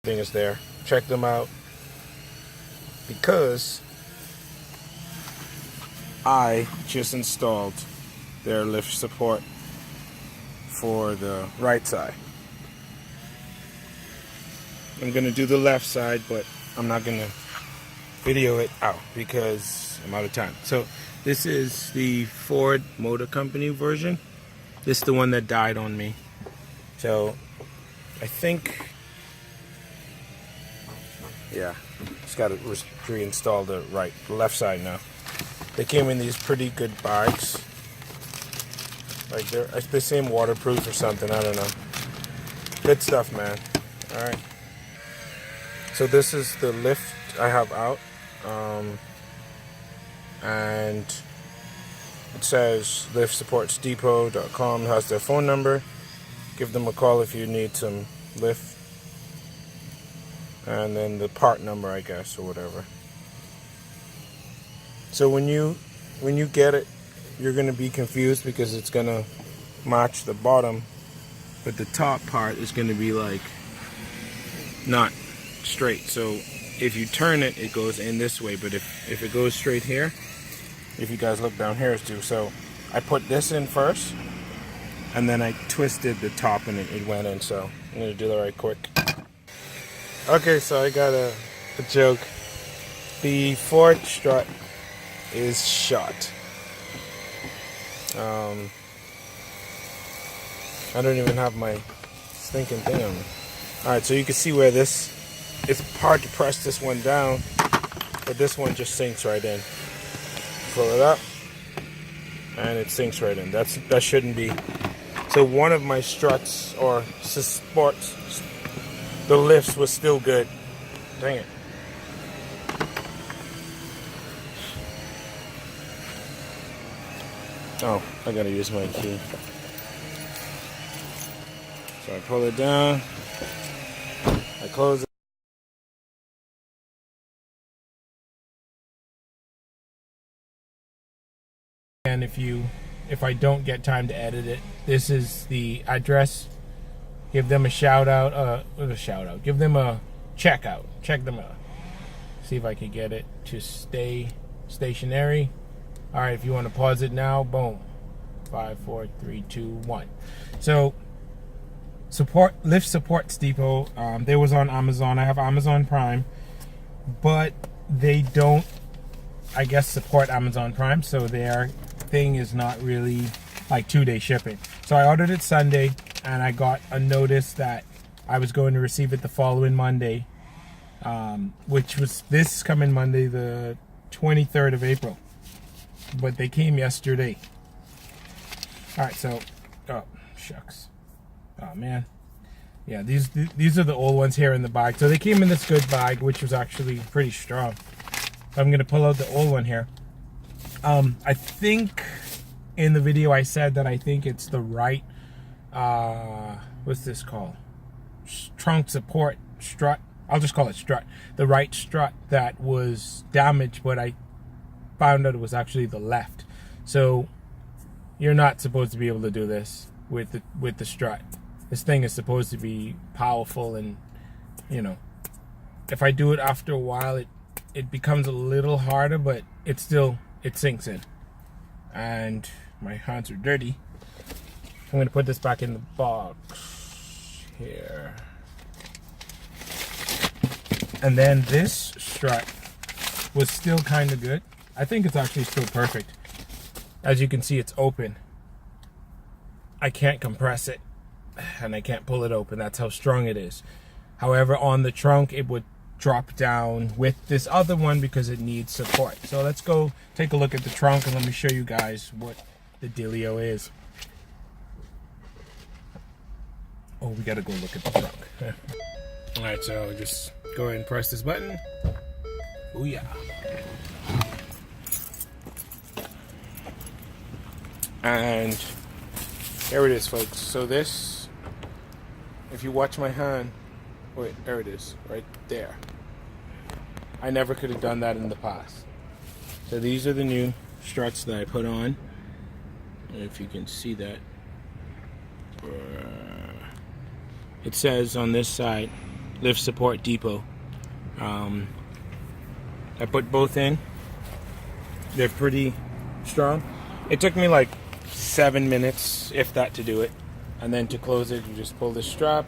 Thing is there. Check them out because I just installed their lift support for the right side. I'm gonna do the left side, but I'm not gonna video it out because I'm out of time. So this is the Ford Motor Company version. This is the one that died on me. So I think, yeah, just got to reinstall the left side now. They came in these pretty good bags. Like they seem waterproof or something. I don't know. Good stuff, man. All right. So this is the lift I have out, and it says liftsupportsdepot.com. Has their phone number. Give them a call if you need some lift, and then the part number, I guess, or whatever. So when you get it, you're gonna be confused because it's gonna match the bottom, but the top part is gonna be like not straight. So if you turn it, it goes in this way, but if it goes straight here, if you guys look down here too. So I put this in first, and then I twisted the top and it went in. So I'm gonna do that right quick. Okay, so I got a joke. The Ford strut is shot. I don't even have my stinking thing on me. Alright, so you can see where this, it's hard to press this one down, but this one just sinks right in. Pull it up, and it sinks right in. That shouldn't be. So one of my struts or supports, the lifts was still good. Dang it. Oh, I gotta use my key. So I pull it down, I close it. And if I don't get time to edit it, this is the address. Give them a shout out, give them a check out. Check them out. See if I can get it to stay stationary. All right, if you want to pause it now, boom. 5, 4, 3, 2, 1. So Lift Supports Depot. They was on Amazon. I have Amazon Prime, but they don't, I guess, support Amazon Prime, so their thing is not really like 2-day shipping. So I ordered it Sunday, and I got a notice that I was going to receive it the following Monday, which was this coming Monday, the 23rd of April. But they came yesterday. All right, so, oh shucks, oh man, yeah, these are the old ones here in the bag. So they came in this good bag, which was actually pretty strong. So I'm gonna pull out the old one here. I think in the video I said that I think it's the right, what's this called? Trunk support strut. I'll just call it strut. The right strut that was damaged, but I found out it was actually the left. So you're not supposed to be able to do this with the strut. This thing is supposed to be powerful, and you know, if I do it after a while, it becomes a little harder, but it sinks in. And my hands are dirty. I'm gonna put this back in the box here. And then this strut was still kind of good. I think it's actually still perfect. As you can see, it's open. I can't compress it, and I can't pull it open. That's how strong it is. However, on the trunk, it would drop down with this other one because it needs support. So let's go take a look at the trunk, and let me show you guys what the dealio is. Oh, we gotta go look at the trunk. All right, so just go ahead and press this button. Oh yeah. And here it is, folks. So this, if you watch my hand, wait, there it is, right there. I never could have done that in the past. So these are the new struts that I put on. And if you can see that, it says on this side lift support depot. I put both in. They're pretty strong. It took me like 7 minutes, if that, to do it. And then to close it, you just pull this strap,